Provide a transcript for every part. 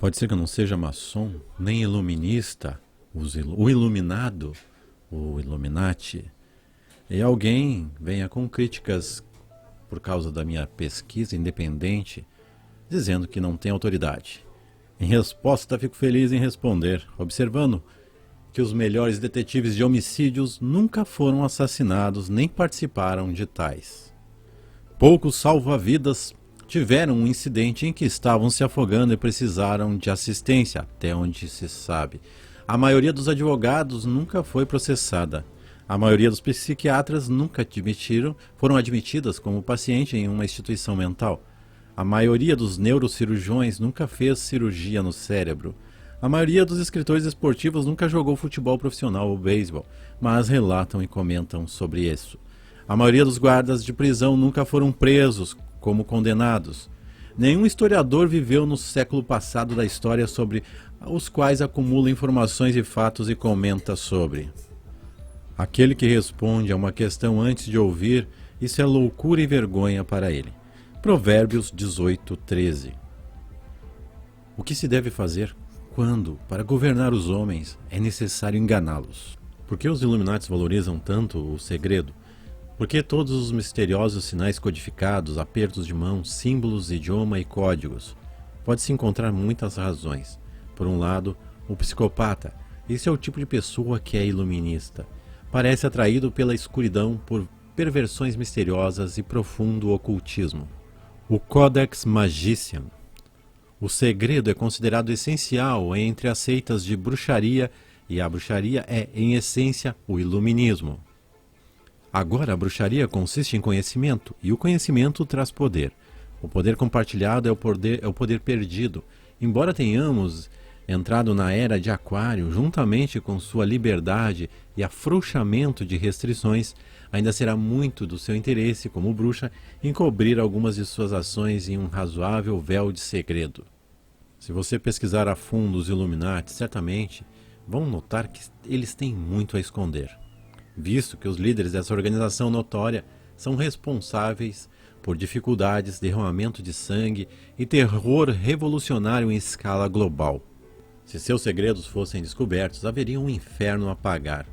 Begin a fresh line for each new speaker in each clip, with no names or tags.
Pode ser que eu não seja maçom, nem iluminista, o iluminado, o Illuminati, e alguém venha com críticas por causa da minha pesquisa independente, dizendo que não tem autoridade. Em resposta, fico feliz em responder, observando que os melhores detetives de homicídios nunca foram assassinados nem participaram de tais. Poucos salva-vidas tiveram um incidente em que estavam se afogando e precisaram de assistência, até onde se sabe. A maioria dos advogados nunca foi processada. A maioria dos psiquiatras nunca foram admitidas como paciente em uma instituição mental. A maioria dos neurocirurgiões nunca fez cirurgia no cérebro. A maioria dos escritores esportivos nunca jogou futebol profissional ou beisebol, mas relatam e comentam sobre isso. A maioria dos guardas de prisão nunca foram presos como condenados. Nenhum historiador viveu no século passado da história sobre os quais acumula informações e fatos e comenta sobre. Aquele que responde a uma questão antes de ouvir, isso é loucura e vergonha para ele. Provérbios 18:13. O que se deve fazer quando, para governar os homens, é necessário enganá-los? Por que os Illuminati valorizam tanto o segredo? Por que todos os misteriosos sinais codificados, apertos de mão, símbolos, idioma e códigos? Pode-se encontrar muitas razões. Por um lado, o psicopata. Esse é o tipo de pessoa que é iluminista. Parece atraído pela escuridão, por perversões misteriosas e profundo ocultismo. O Codex Magician. O segredo é considerado essencial entre as seitas de bruxaria, e a bruxaria é, em essência, o iluminismo. Agora, a bruxaria consiste em conhecimento, e o conhecimento traz poder. O poder compartilhado é o poder perdido. Embora tenhamos entrado na era de Aquário, juntamente com sua liberdade e afrouxamento de restrições, ainda será muito do seu interesse como bruxa encobrir algumas de suas ações em um razoável véu de segredo. Se você pesquisar a fundo os Illuminati, certamente vão notar que eles têm muito a esconder, visto que os líderes dessa organização notória são responsáveis por dificuldades, derramamento de sangue e terror revolucionário em escala global. Se seus segredos fossem descobertos, haveria um inferno a pagar.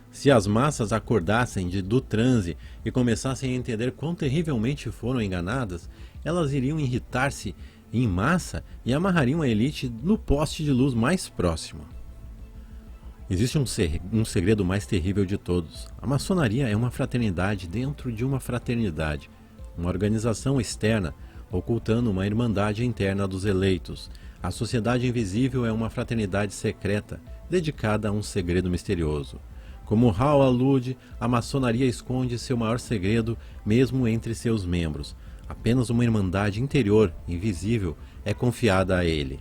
Se as massas acordassem do transe e começassem a entender quão terrivelmente foram enganadas, elas iriam irritar-se em massa e amarrariam a elite no poste de luz mais próximo. Existe um segredo mais terrível de todos. A maçonaria é uma fraternidade dentro de uma fraternidade, uma organização externa ocultando uma irmandade interna dos eleitos. A sociedade invisível é uma fraternidade secreta, dedicada a um segredo misterioso. Como Hall alude, a maçonaria esconde seu maior segredo mesmo entre seus membros. Apenas uma irmandade interior, invisível, é confiada a ele.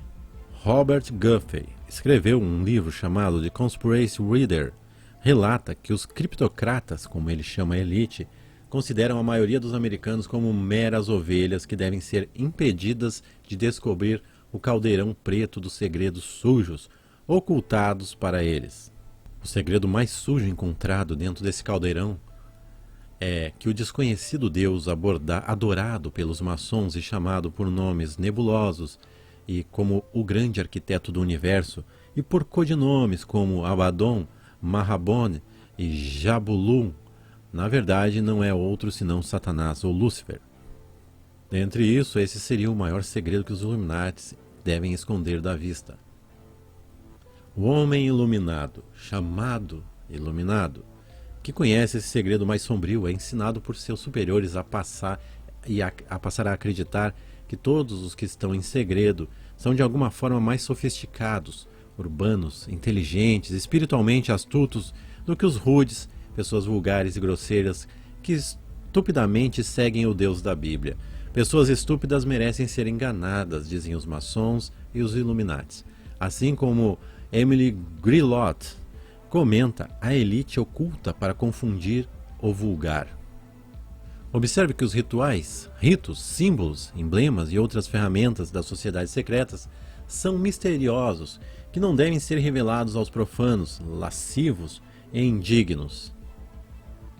Robert Guffey escreveu um livro chamado The Conspiracy Reader. Relata que os criptocratas, como ele chama a elite, consideram a maioria dos americanos como meras ovelhas que devem ser impedidas de descobrir o caldeirão preto dos segredos sujos, ocultados para eles. O segredo mais sujo encontrado dentro desse caldeirão é que o desconhecido Deus adorado pelos maçons e chamado por nomes nebulosos e como o grande arquiteto do universo e por codinomes como Abaddon, Mahabon e Jabulum, na verdade não é outro senão Satanás ou Lúcifer. Dentre isso, esse seria o maior segredo que os Illuminati devem esconder da vista. O homem iluminado, chamado iluminado, que conhece esse segredo mais sombrio, é ensinado por seus superiores a passar a acreditar que todos os que estão em segredo são de alguma forma mais sofisticados, urbanos, inteligentes, espiritualmente astutos do que os rudes, pessoas vulgares e grosseiras que estupidamente seguem o Deus da Bíblia. Pessoas estúpidas merecem ser enganadas, dizem os maçons e os Illuminati. Assim como Emily Grilot comenta, a elite oculta para confundir o vulgar. Observe que os ritos, símbolos, emblemas e outras ferramentas das sociedades secretas são misteriosos, que não devem ser revelados aos profanos, lascivos e indignos.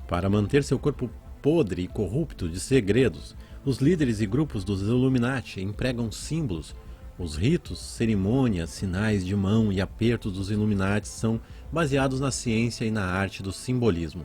Para manter seu corpo podre e corrupto de segredos, os líderes e grupos dos Illuminati empregam símbolos Os ritos, cerimônias, sinais de mão e apertos dos Illuminati são baseados na ciência e na arte do simbolismo.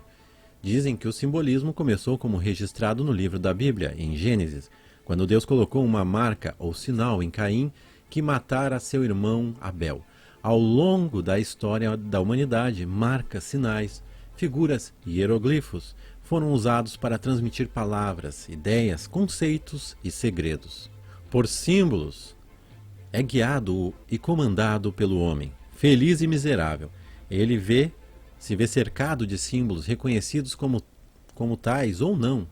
Dizem que o simbolismo começou como registrado no livro da Bíblia, em Gênesis, quando Deus colocou uma marca ou sinal em Caim que matara seu irmão Abel. Ao longo da história da humanidade, marcas, sinais, figuras e hieroglifos foram usados para transmitir palavras, ideias, conceitos e segredos. Por símbolos, é guiado e comandado pelo homem, feliz e miserável. Ele se vê cercado de símbolos reconhecidos como tais ou não.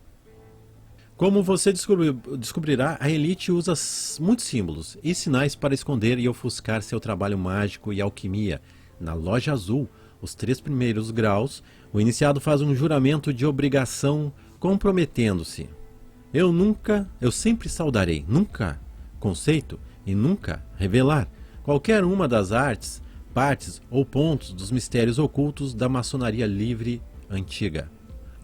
Como você descobrirá, a elite usa muitos símbolos e sinais para esconder e ofuscar seu trabalho mágico e alquimia. Na loja azul, os 3 primeiros graus, o iniciado faz um juramento de obrigação comprometendo-se. Eu sempre saudarei, nunca conceito e nunca revelar qualquer uma das artes, partes ou pontos dos mistérios ocultos da maçonaria livre antiga.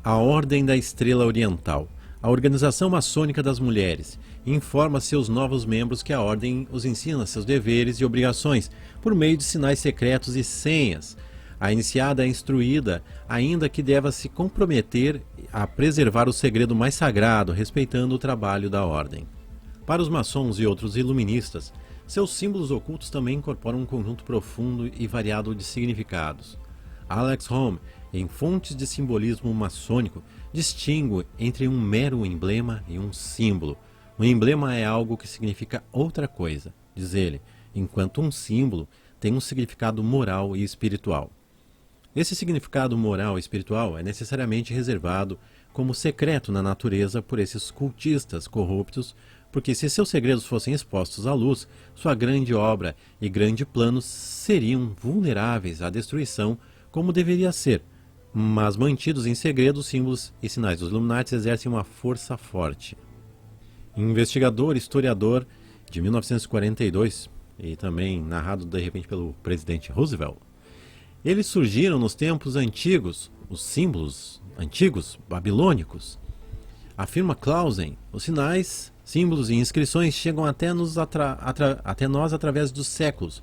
A Ordem da Estrela Oriental, a Organização Maçônica das Mulheres, informa seus novos membros que a Ordem os ensina seus deveres e obrigações por meio de sinais secretos e senhas. A iniciada é instruída, ainda que deva se comprometer a preservar o segredo mais sagrado, respeitando o trabalho da Ordem. Para os maçons e outros iluministas, seus símbolos ocultos também incorporam um conjunto profundo e variado de significados. Alex Home, em Fontes de Simbolismo Maçônico, distingue entre um mero emblema e um símbolo. Um emblema é algo que significa outra coisa, diz ele, enquanto um símbolo tem um significado moral e espiritual. Esse significado moral e espiritual é necessariamente reservado como secreto na natureza por esses cultistas corruptos, porque se seus segredos fossem expostos à luz, sua grande obra e grande plano seriam vulneráveis à destruição como deveria ser. Mas mantidos em segredo, os símbolos e sinais dos Illuminati exercem uma força forte. Investigador, historiador de 1942, e também narrado de repente pelo presidente Roosevelt, eles surgiram nos tempos antigos, os símbolos antigos babilônicos. Afirma Clausen, os sinais, símbolos e inscrições chegam até nós através dos séculos,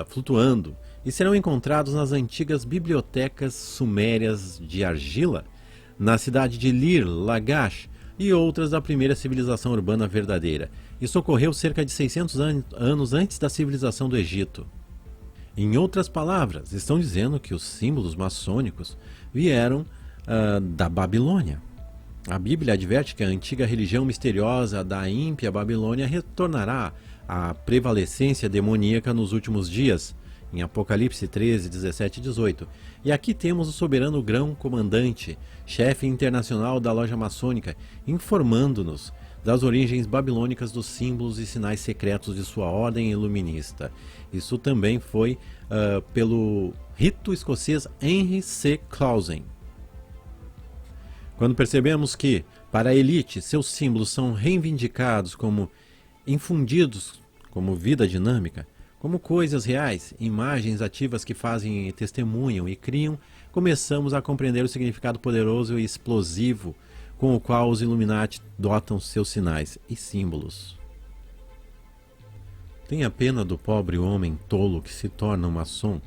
flutuando, e serão encontrados nas antigas bibliotecas sumérias de argila, na cidade de Lir, Lagash e outras da primeira civilização urbana verdadeira. Isso ocorreu cerca de 600 anos antes da civilização do Egito. Em outras palavras, estão dizendo que os símbolos maçônicos vieram da Babilônia. A Bíblia adverte que a antiga religião misteriosa da ímpia Babilônia retornará à prevalecência demoníaca nos últimos dias, em Apocalipse 13, 17 e 18. E aqui temos o soberano grão-comandante, chefe internacional da loja maçônica, informando-nos das origens babilônicas dos símbolos e sinais secretos de sua ordem iluminista. Isso também foi pelo rito escocês Henry C. Clausen. Quando percebemos que, para a elite, seus símbolos são reivindicados como infundidos como vida dinâmica, como coisas reais, imagens ativas que fazem, testemunham e criam, começamos a compreender o significado poderoso e explosivo com o qual os Illuminati dotam seus sinais e símbolos. Tenha pena do pobre homem tolo que se torna um maçom.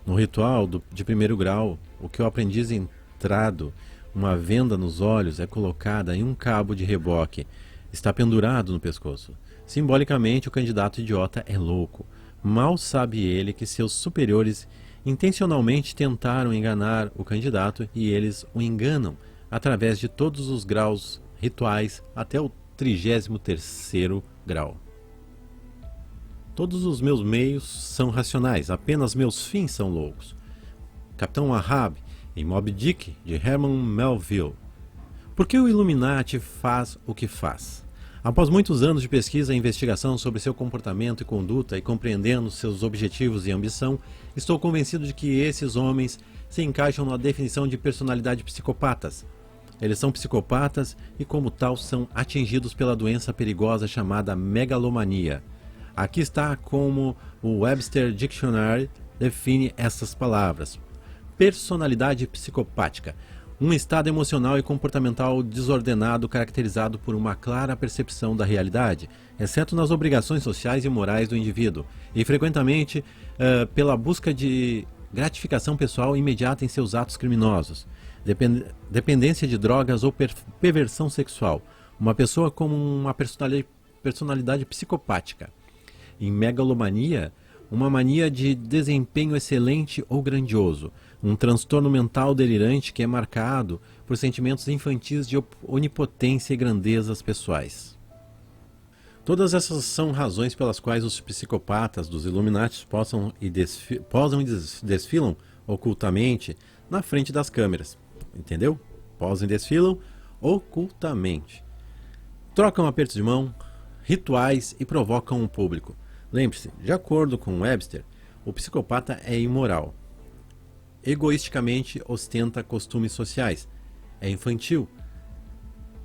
No ritual de 1º grau, o que o aprendiz entrado, uma venda nos olhos, é colocada em um cabo de reboque, está pendurado no pescoço. Simbolicamente, o candidato idiota é louco. Mal sabe ele que seus superiores intencionalmente tentaram enganar o candidato e eles o enganam através de todos os graus rituais até o 33º grau. Todos os meus meios são racionais, apenas meus fins são loucos. Capitão Ahab, em Moby Dick, de Herman Melville. Por que o Illuminati faz o que faz? Após muitos anos de pesquisa e investigação sobre seu comportamento e conduta e compreendendo seus objetivos e ambição, estou convencido de que esses homens se encaixam na definição de personalidade psicopatas. Eles são psicopatas e, como tal, são atingidos pela doença perigosa chamada megalomania. Aqui está como o Webster Dictionary define essas palavras. Personalidade psicopática. Um estado emocional e comportamental desordenado caracterizado por uma clara percepção da realidade, exceto nas obrigações sociais e morais do indivíduo, e frequentemente pela busca de gratificação pessoal imediata em seus atos criminosos, dependência de drogas ou perversão sexual, uma pessoa com uma personalidade psicopática. Em megalomania, uma mania de desempenho excelente ou grandioso, um transtorno mental delirante que é marcado por sentimentos infantis de onipotência e grandezas pessoais. Todas essas são razões pelas quais os psicopatas dos Illuminati posam e desfilam ocultamente na frente das câmeras. Entendeu? Posam e desfilam ocultamente. Trocam apertos de mão, rituais e provocam o público. Lembre-se, de acordo com Webster, o psicopata é imoral. Egoisticamente ostenta costumes sociais. É infantil.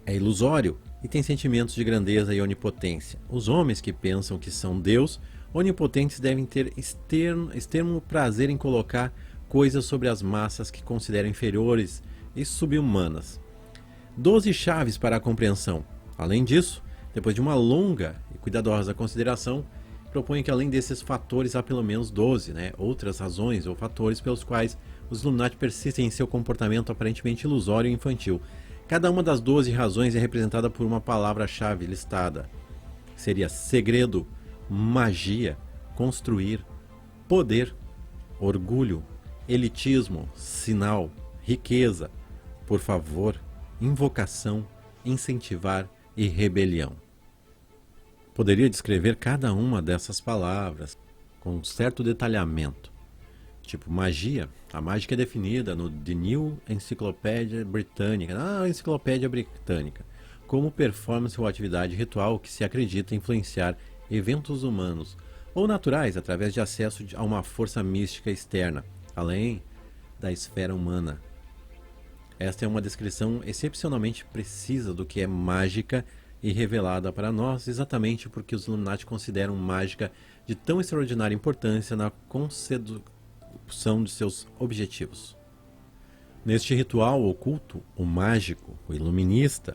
É ilusório e tem sentimentos de grandeza e onipotência. Os homens que pensam que são Deus, onipotentes devem ter extremo prazer em colocar coisas sobre as massas que consideram inferiores e subhumanas. 12 chaves para a compreensão. Além disso, depois de uma longa e cuidadosa consideração, propõe que além desses fatores há pelo menos 12, outras razões ou fatores pelos quais os Illuminati persistem em seu comportamento aparentemente ilusório e infantil. Cada uma das 12 razões é representada por uma palavra-chave listada. Seria segredo, magia, construir, poder, orgulho, elitismo, sinal, riqueza, por favor, invocação, incentivar e rebelião. Poderia descrever cada uma dessas palavras com um certo detalhamento. Tipo, magia. A mágica é definida no The New Encyclopedia Britannica, na Enciclopédia Britânica, como performance ou atividade ritual que se acredita influenciar eventos humanos ou naturais através de acesso a uma força mística externa, além da esfera humana. Esta é uma descrição excepcionalmente precisa do que é mágica e revelada para nós exatamente porque os Illuminati consideram mágica de tão extraordinária importância na consecução de seus objetivos. Neste ritual oculto, o mágico, o iluminista,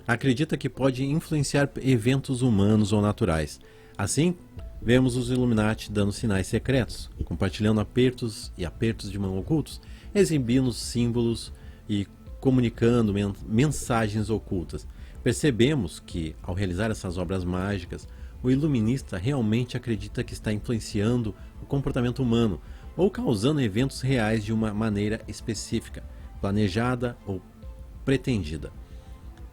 acredita que pode influenciar eventos humanos ou naturais. Assim, vemos os Illuminati dando sinais secretos, compartilhando apertos de mão ocultos, exibindo símbolos e comunicando mensagens ocultas. Percebemos que, ao realizar essas obras mágicas, o iluminista realmente acredita que está influenciando o comportamento humano ou causando eventos reais de uma maneira específica, planejada ou pretendida.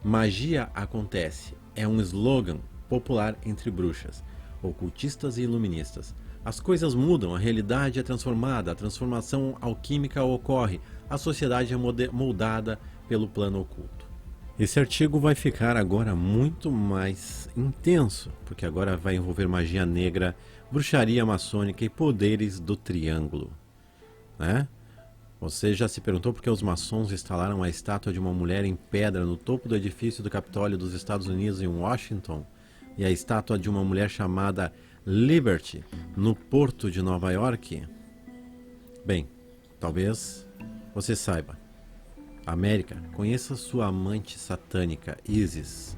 Magia acontece é um slogan popular entre bruxas, ocultistas e iluministas. As coisas mudam, a realidade é transformada, a transformação alquímica ocorre, a sociedade é moldada pelo plano oculto. Esse artigo vai ficar agora muito mais intenso, porque agora vai envolver magia negra, bruxaria maçônica e poderes do triângulo. Você já se perguntou por que os maçons instalaram a estátua de uma mulher em pedra no topo do edifício do Capitólio dos Estados Unidos em Washington e a estátua de uma mulher chamada Liberty no porto de Nova York? Bem, talvez você saiba. América, conheça sua amante satânica, Isis.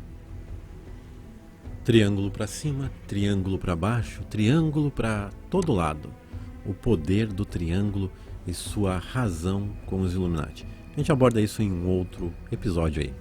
Triângulo para cima, triângulo para baixo, triângulo para todo lado. O poder do triângulo e sua razão com os Illuminati. A gente aborda isso em um outro episódio aí.